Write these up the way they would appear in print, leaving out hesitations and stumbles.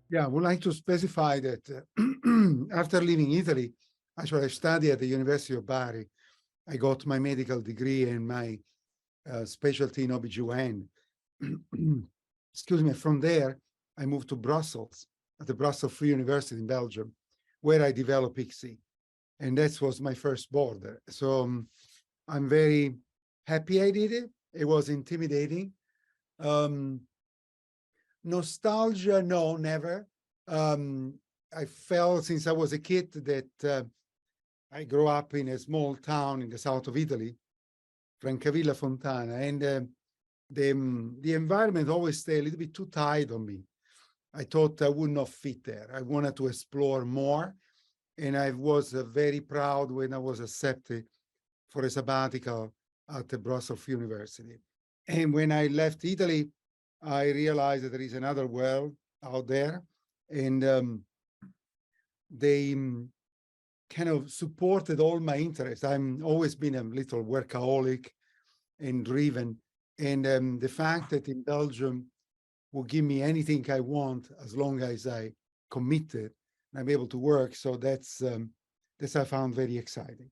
Yeah, I would like to specify that after leaving Italy, actually I studied at the University of Bari. I got my medical degree and my specialty in OBGYN. Excuse me. From there, I moved to Brussels, at the Brussels Free University in Belgium, where I developed ICSI. And that was my first border. So I'm very happy I did it. It was intimidating. Nostalgia, no, never. I felt since I was a kid that I grew up in a small town in the south of Italy, Francavilla Fontana, and the environment always stayed a little bit too tight on me. I thought I would not fit there. I wanted to explore more, and I was very proud when I was accepted for a sabbatical at the Brussels University. And when I left Italy, I realized that there is another world out there, and they kind of supported all my interests. I'm always been a little workaholic and driven, and the fact that in Belgium will give me anything I want as long as I committed, and I'm able to work. So that's I found very exciting.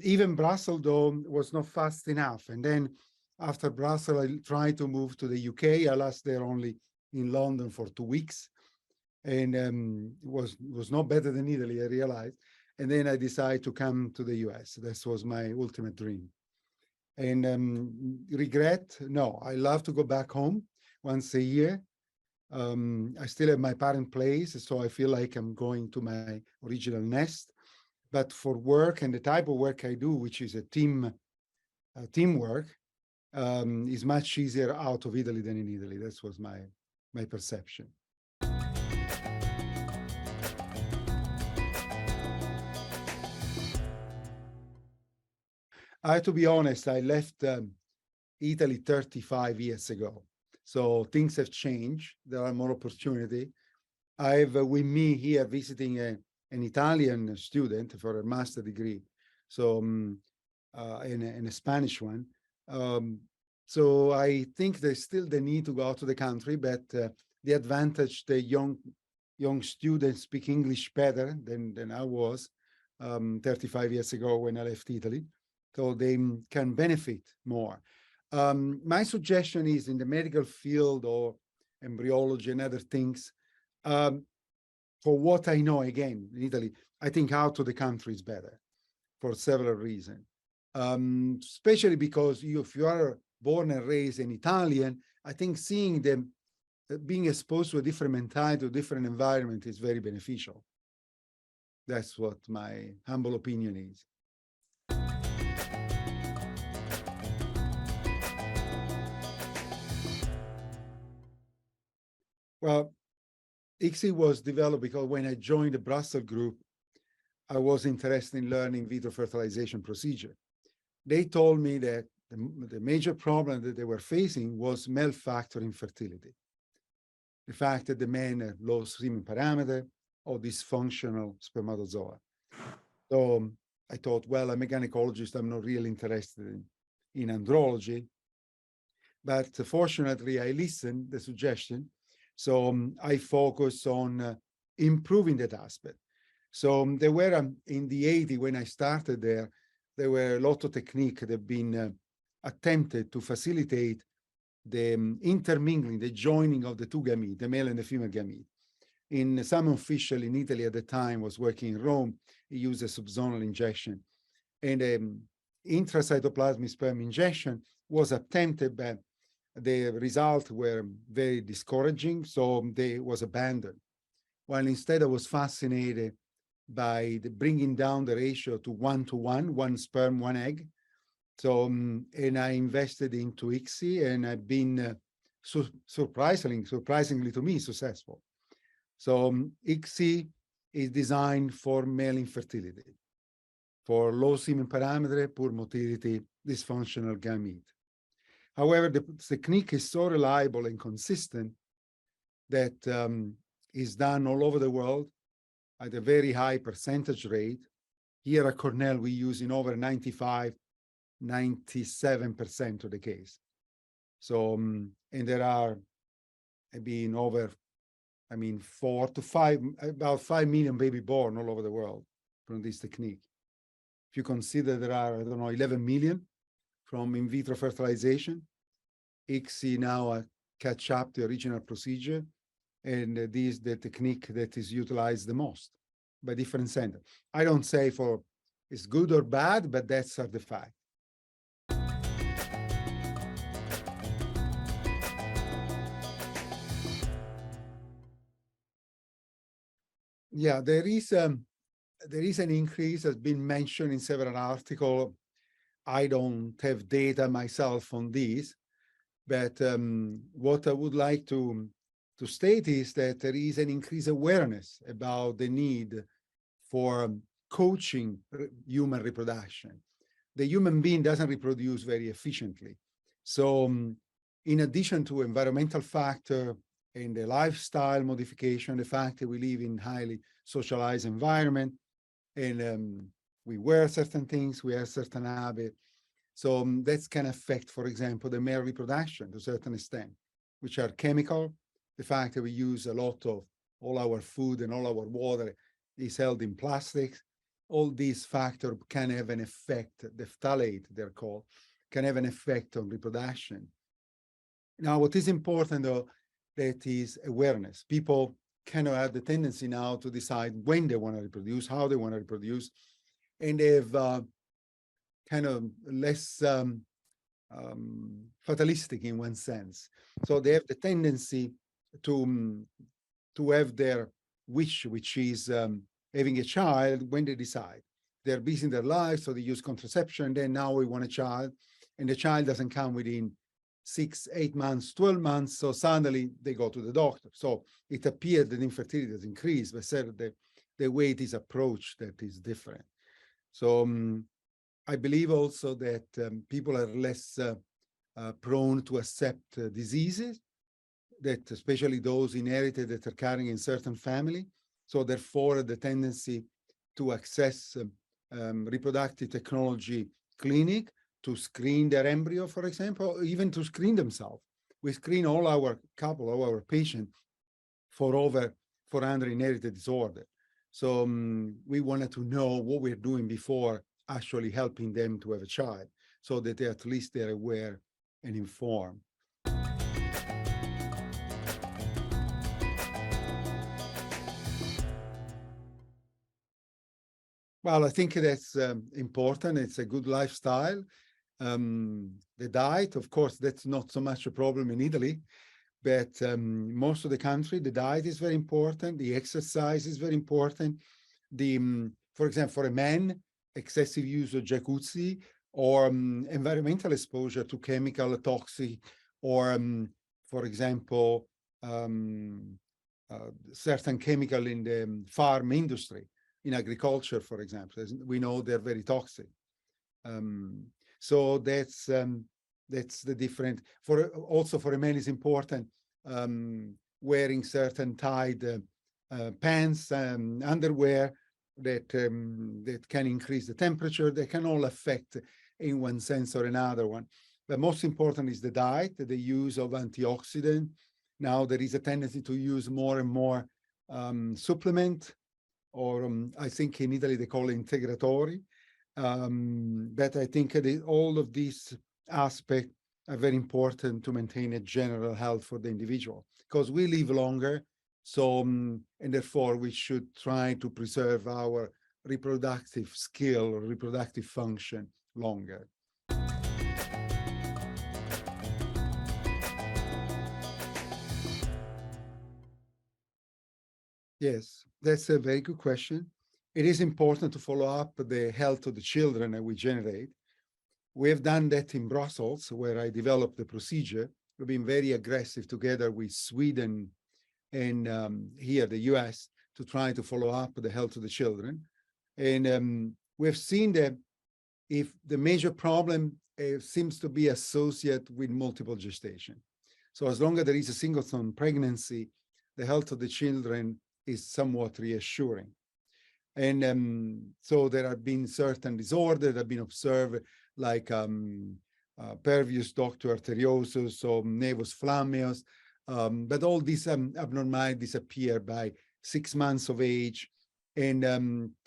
Even Brussels, though, was not fast enough. And then after Brussels, I tried to move to the UK. I lasted there only in London for 2 weeks, and it was not better than Italy, I realized. And then I decided to come to the US. That was my ultimate dream. And regret, no, I love to go back home once a year. I still have my parent place, so I feel like I'm going to my original nest. But for work and the type of work I do, which is a teamwork, is much easier out of Italy than in Italy. That was my perception. I have to be honest, I left Italy 35 years ago. So things have changed. There are more opportunity. I have with me here visiting an Italian student for a master degree, so in a Spanish one. So I think there's still the need to go out to the country, but the advantage the young students speak English better than I was 35 years ago when I left Italy, so they can benefit more. My suggestion is in the medical field or embryology and other things, for what I know, again, in Italy, I think out of the country is better for several reasons. Especially because if you are born and raised an Italian, I think seeing them being exposed to a different mentality, to a different environment is very beneficial. That's what my humble opinion is. Well, ICSI was developed because when I joined the Brussels group, I was interested in learning vitro fertilization procedure. They told me that the major problem that they were facing was male factor infertility. The fact that the men had low semen parameter or dysfunctional spermatozoa. So I thought, well, I'm a gynecologist, I'm not really interested in andrology. But fortunately, I listened to the suggestion. So I focused on improving that aspect. So there were, in the 80s, when I started there were a lot of techniques that have been attempted to facilitate the intermingling, the joining of the two gametes, the male and the female gamete. In some official in Italy at the time was working in Rome, he used a subzonal injection. And intracytoplasmic sperm injection was attempted, but the results were very discouraging, so they was abandoned. While instead I was fascinated by bringing down the ratio to 1:1, one sperm, one egg. So, and I invested into ICSI, and I've been surprisingly to me, successful. So ICSI is designed for male infertility, for low semen parameter, poor motility, dysfunctional gamete. However, the technique is so reliable and consistent that is done all over the world at a very high percentage rate. Here at Cornell, we use in over 95, 97% of the case. So, and there are maybe in over I mean, about 5 million baby born all over the world from this technique. If you consider there are, I don't know, 11 million from in vitro fertilization, ICSI now catch up the original procedure, and this is the technique that is utilized the most by different centers. I don't say for it's good or bad, but that's the fact. Yeah, there is an increase that's been mentioned in several articles. I don't have data myself on this, but what I would like to state is that there is an increased awareness about the need for coaching human reproduction. The human being doesn't reproduce very efficiently. So in addition to environmental factor and the lifestyle modification, the fact that we live in highly socialized environment, and we wear certain things, we have certain habits. So that can affect, for example, the male reproduction to a certain extent, which are chemical. The fact that we use a lot of all our food and all our water is held in plastics. All these factors can have an effect, the phthalate, they're called, can have an effect on reproduction. Now, what is important, though, that is awareness. People kind of have the tendency now to decide when they want to reproduce, how they want to reproduce, and they have kind of less fatalistic in one sense. So they have the tendency to have their wish, which is having a child when they decide. They're busy in their lives, so they use contraception, then now we want a child, and the child doesn't come within 6, 8 months, 12 months, so suddenly they go to the doctor. So it appeared that infertility has increased, but said that the way it is approached that is different. So I believe also that people are less prone to accept diseases, that especially those inherited that are carrying in certain family. So therefore, the tendency to access reproductive technology clinic to screen their embryo, for example, or even to screen themselves. We screen all our patients for over 400 inherited disorder. So we wanted to know what we're doing before actually helping them to have a child, so that at least they're aware and informed. Well, I think that's important. It's a good lifestyle. The diet, of course, that's not so much a problem in Italy, but most of the country, the diet is very important. The exercise is very important. For example, for a man, excessive use of jacuzzi or environmental exposure to chemical toxic, or for example, certain chemical in the farm industry, in agriculture, for example, as we know they're very toxic. So that's the different. Also for a man is important wearing certain tight pants and underwear that can increase the temperature. They can all affect in one sense or another one. But most important is the diet, the use of antioxidant. Now there is a tendency to use more and more supplement, or I think in Italy they call it integratori. But I think all of these aspects are very important to maintain a general health for the individual, because we live longer. So, and therefore we should try to preserve our reproductive skill or reproductive function longer. Yes, that's a very good question. It is important to follow up the health of the children that we generate. We have done that in Brussels, where I developed the procedure. We've been very aggressive together with Sweden and here, the US, to try to follow up the health of the children. And we've seen that if the major problem seems to be associated with multiple gestation. So as long as there is a singleton pregnancy, the health of the children is somewhat reassuring. And so there have been certain disorders that have been observed, like Pervious ductal arteriosus or nevus flammeus, But all these abnormalities disappear by 6 months of age. And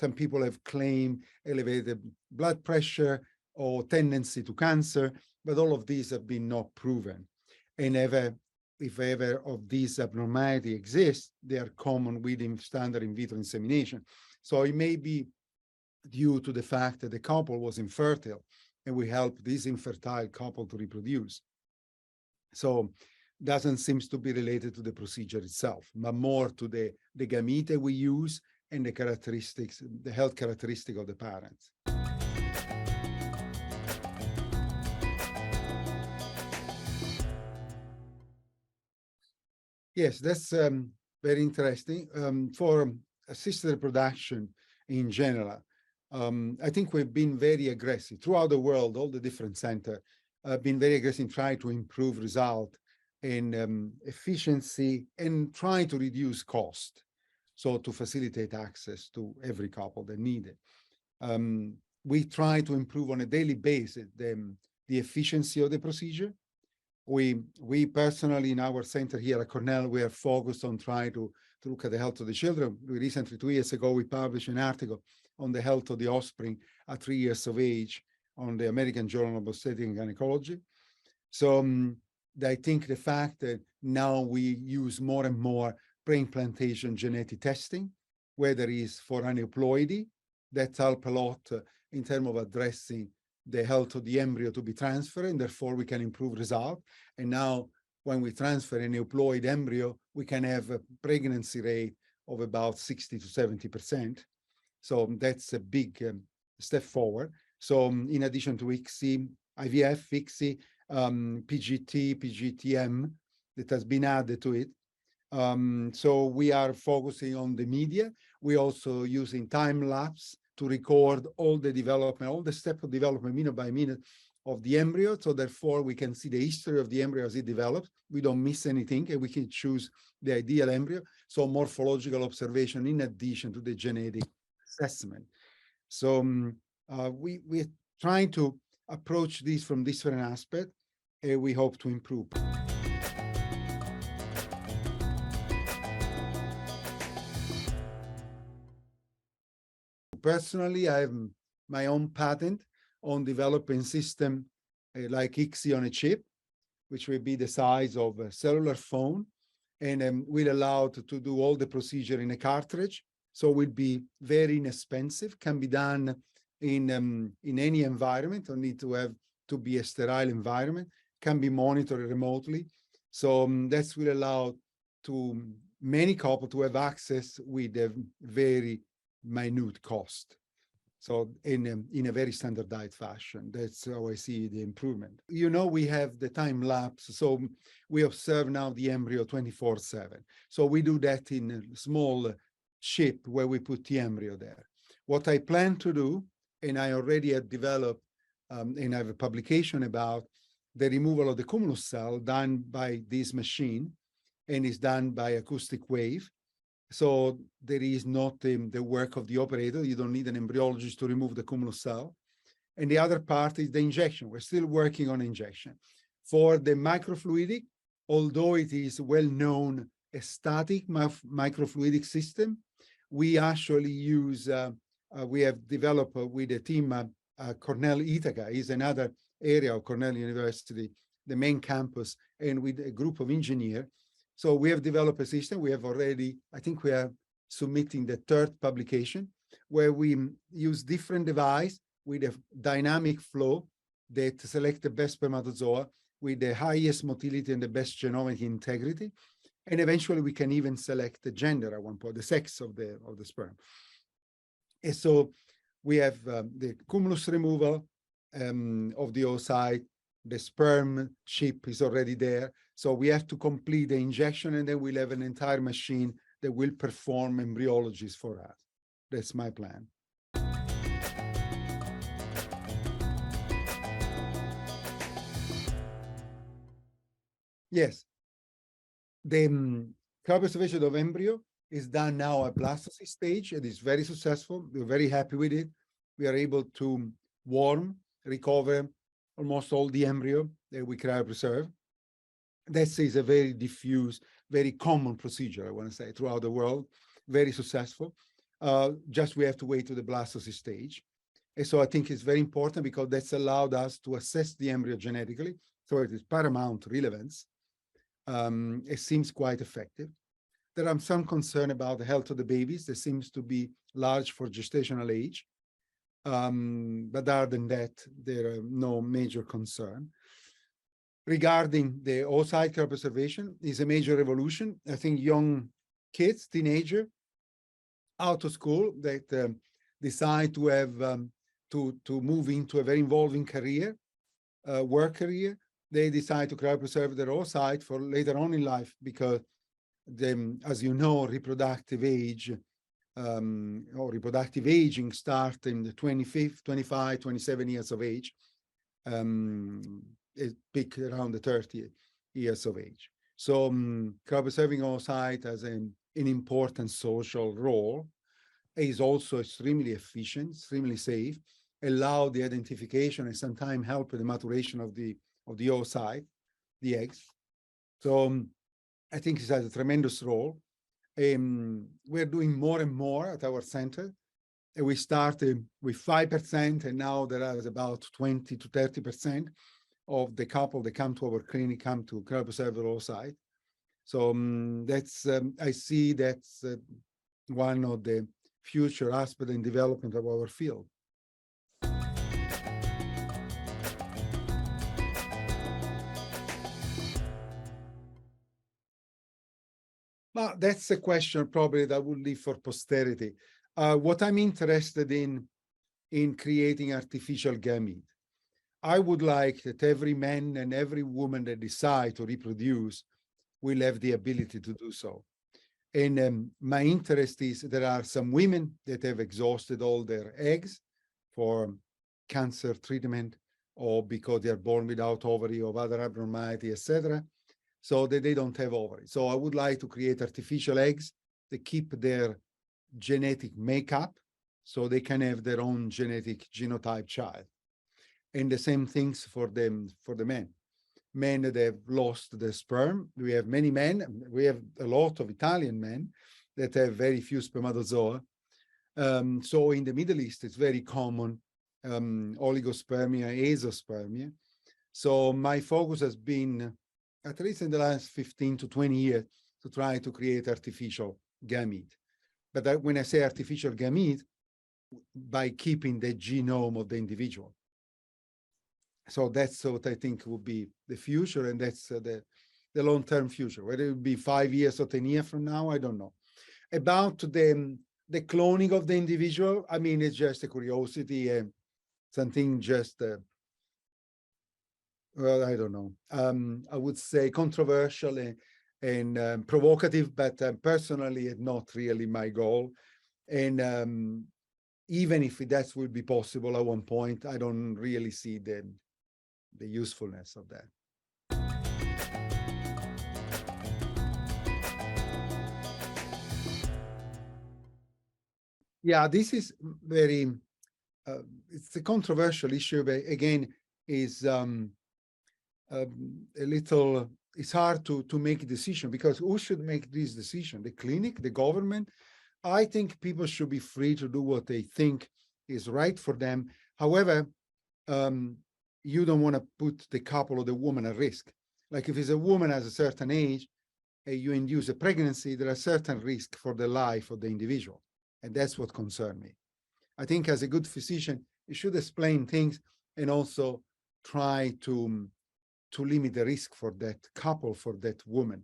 some people have claimed elevated blood pressure or tendency to cancer, but all of these have been not proven. And if ever of these abnormality exists, they are common within standard in vitro insemination. So it may be due to the fact that the couple was infertile, and we help this infertile couple to reproduce. So doesn't seem to be related to the procedure itself, but more to the gamete we use and the characteristics, the health characteristic of the parents. Yes, that's very interesting. For assisted reproduction in general, I think we've been very aggressive throughout the world. All the different centers have been very aggressive in trying to improve result and efficiency and trying to reduce cost, so to facilitate access to every couple that need it. We try to improve on a daily basis the efficiency of the procedure. We personally in our center here at Cornell, we are focused on trying to look at the health of the children. We recently, 2 years ago, we published an article on the health of the offspring at 3 years of age on the American Journal of Obstetrics and Gynecology. So I think the fact that now we use more and more pre-implantation genetic testing, whether it's for aneuploidy, that help a lot in terms of addressing the health of the embryo to be transferred, and therefore we can improve result. And now when we transfer an euploid embryo, we can have a pregnancy rate of about 60 to 70%. So that's a big step forward. So in addition to ICSI, IVF, ICSI, PGT, PGTM, that has been added to it. So we are focusing on the media. We're also using time lapse to record all the development, all the steps of development minute by minute of the embryo. So therefore we can see the history of the embryo as it develops. We don't miss anything, and we can choose the ideal embryo. So morphological observation in addition to the genetic assessment. So we're trying to approach this from different aspects, and we hope to improve. Personally, I have my own patent on developing system like ICSI on a chip, which will be the size of a cellular phone, and will allow to do all the procedure in a cartridge. So it will be very inexpensive, can be done in any environment, don't need to have to be a sterile environment, can be monitored remotely. So that will allow to many couples to have access with a very minute cost. So in a very standardized fashion, that's how I see the improvement. You know, we have the time lapse, so we observe now the embryo 24/7. So we do that in a small chip where we put the embryo there. What I plan to do, and I already have developed, and I have a publication about the removal of the cumulus cell done by this machine, and is done by acoustic wave. So there is not the work of the operator. You don't need an embryologist to remove the cumulus cell. And the other part is the injection. We're still working on injection. For the microfluidic, although it is well known a static microfluidic system, we actually use, we have developed with the team Cornell Ithaca is another area of Cornell University, the main campus, and with a group of engineers. So we have developed a system. We have already, I think we are submitting the 3rd publication, where we use different device with a dynamic flow that select the best spermatozoa with the highest motility and the best genomic integrity. And eventually we can even select the gender at one point, the sex of the sperm. And so we have the cumulus removal of the oocyte. The sperm chip is already there. So we have to complete the injection, and then we'll have an entire machine that will perform embryologies for us. That's my plan. Yes. The cryopreservation of embryo is done now at blastocyst stage. It is very successful. We're very happy with it. We are able to warm, recover almost all the embryo that we cryopreserve. That is a very diffuse, very common procedure, I want to say, throughout the world, very successful. Just we have to wait to the blastocyst stage. And so I think it's very important because that's allowed us to assess the embryo genetically. So it is paramount relevance. It seems quite effective. There are some concern about the health of the babies. There seems to be large for gestational age. But other than that, there are no major concern. Regarding the oocyte cryopreservation, is a major revolution. I think young kids, teenager, out of school that decide to have to move into a very involving career, work career, they decide to cryopreserve their oocyte for later on in life because, as you know, reproductive age or reproductive aging starts in the 25, 27 years of age. It peak around the 30 years of age. So cryopreserving oocyte has an important social role. It is also extremely efficient, extremely safe, allow the identification and sometimes help with the maturation of the oocyte, the eggs. So I think it has a tremendous role. We're doing more and more at our center. And we started with 5%, and now there are about 20 to 30% of the couple that come to our clinic come to cryopreserve their oocyte. So that's I see that's one of the future aspects in development of our field. Well, that's a question probably that would leave for posterity. What I'm interested in creating artificial gamete. I would like that every man and every woman that decide to reproduce will have the ability to do so. And my interest is there are some women that have exhausted all their eggs for cancer treatment or because they are born without ovary or other abnormality, etc., so that they don't have ovary. So I would like to create artificial eggs that keep their genetic makeup so they can have their own genetic genotype child. And the same things for them, for the men. Men that have lost the sperm. We have many men. We have a lot of Italian men that have very few spermatozoa. So in the Middle East, it's very common, oligospermia, azoospermia. So my focus has been, at least in the last 15 to 20 years, to try to create artificial gamete. But when I say artificial gamete, by keeping the genome of the individual. So that's what I think will be the future, and that's the long-term future. Whether it will be 5 years or 10 years from now, I don't know. About the cloning of the individual, I mean, it's just a curiosity and something just, well, I don't know. I would say controversial and provocative, but personally, it's not really my goal. And even if that would be possible at one point, I don't really see the usefulness of that. Yeah, this is very, it's a controversial issue, but again, is a little, it's hard to make a decision because who should make this decision? The clinic, the government? I think people should be free to do what they think is right for them. However, you don't want to put the couple or the woman at risk. Like if it's a woman at a certain age, and you induce a pregnancy, there are certain risks for the life of the individual. And that's what concerns me. I think as a good physician, you should explain things and also try to limit the risk for that couple, for that woman,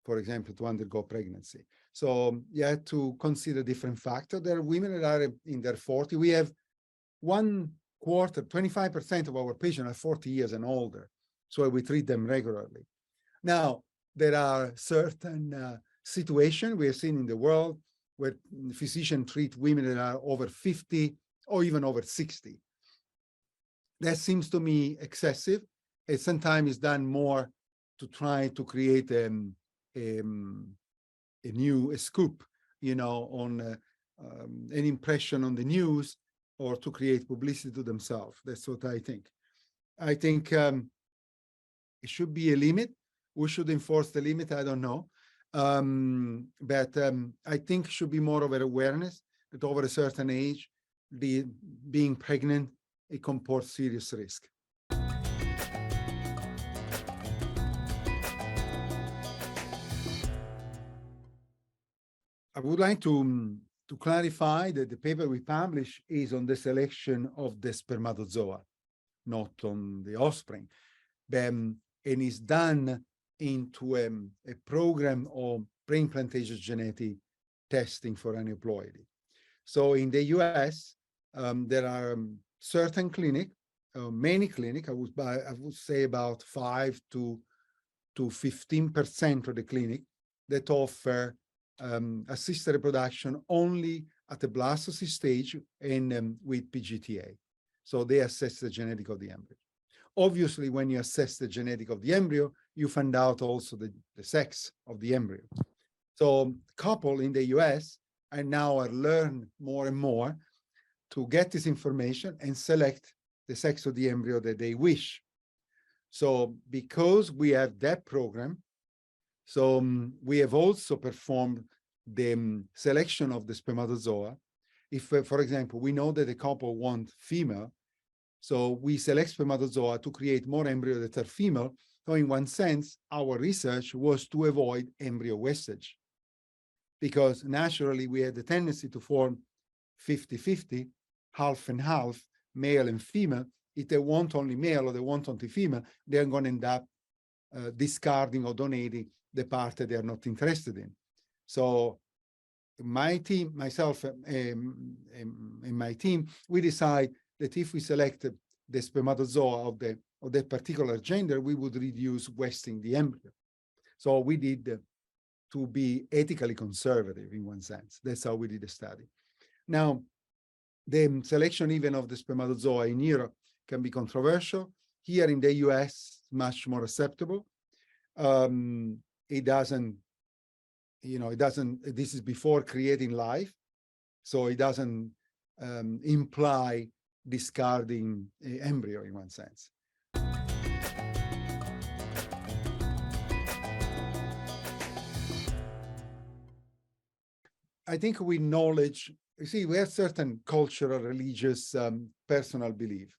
for example, to undergo pregnancy. So you have to consider different factors. There are women that are in their 40s. We have 1/4, 25% of our patients are 40 years and older. So we treat them regularly. Now, there are certain situations we have seen in the world where physicians treat women that are over 50 or even over 60. That seems to me excessive. It sometimes is done more to try to create a scoop, you know, on an impression on the news or to create publicity to themselves. That's what I think. I think it should be a limit. Who should enforce the limit? I don't know. But I think should be more of an awareness that over a certain age, being pregnant, it comports serious risk. I would like to clarify that the paper we publish is on the selection of the spermatozoa, not on the offspring, and is done into a program of pre-implantation genetic testing for aneuploidy. So in the US, there are certain clinic, many clinic, I would say about 5 to 15% of the clinic that offer assisted reproduction only at the blastocyst stage and with PGTA. So they assess the genetic of the embryo. Obviously, when you assess the genetic of the embryo, you find out also the sex of the embryo. So couple in the US and now are learn more and more to get this information and select the sex of the embryo that they wish. So because we have that program, so we have also performed the selection of the spermatozoa. If, for example, we know that a couple want female, so we select spermatozoa to create more embryos that are female. So in one sense, our research was to avoid embryo wastage, because naturally we had the tendency to form 50-50, half and half, male and female. If they want only male or they want only female, they're going to end up discarding or donating the part that they are not interested in. So my team, myself and my team, we decide that if we select the spermatozoa of that particular gender, we would reduce wasting the embryo. So we did to be ethically conservative in one sense. That's how we did the study. Now, the selection even of the spermatozoa in Europe can be controversial. Here in the US, much more acceptable. It doesn't, this is before creating life. So it doesn't imply discarding an embryo in one sense. I think with knowledge, you see, we have certain cultural, religious, personal belief.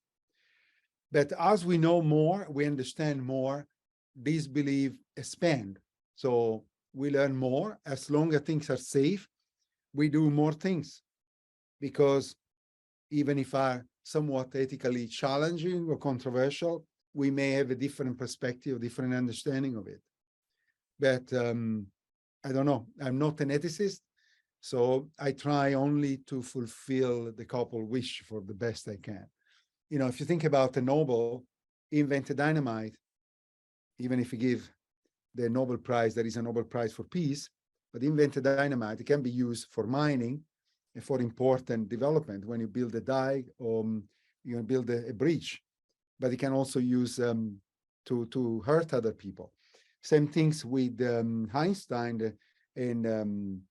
But as we know more, we understand more, these beliefs expand. So we learn more. As long as things are safe, we do more things. Because even if are somewhat ethically challenging or controversial, we may have a different perspective, different understanding of it. But I don't know, I'm not an ethicist, so I try only to fulfill the couple wish for the best I can. You know, if you think about the Nobel, he invented dynamite, even if you give the Nobel Prize, there is a Nobel Prize for peace, but he invented dynamite. It can be used for mining and for important development when you build a dike or you build a bridge, but it can also use to hurt other people. Same things with Einstein and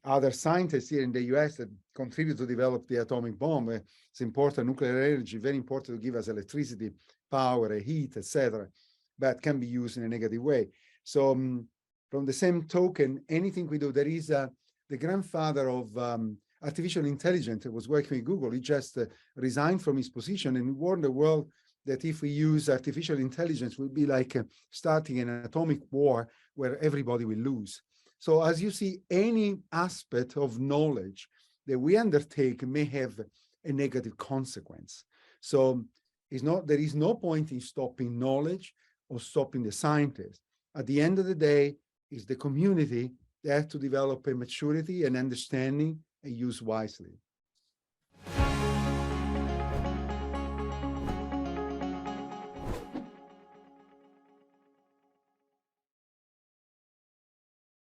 other scientists here in the US that contribute to develop the atomic bomb. It's important, nuclear energy, very important to give us electricity, power, heat, etc., but can be used in a negative way. So from the same token, anything we do, there is the grandfather of artificial intelligence that was working with Google. He just resigned from his position and warned the world that if we use artificial intelligence, it would be like starting an atomic war where everybody will lose. So as you see, any aspect of knowledge that we undertake may have a negative consequence. So there is no point in stopping knowledge or stopping the scientists. At the end of the day, it's the community that has to develop a maturity and understanding and use wisely.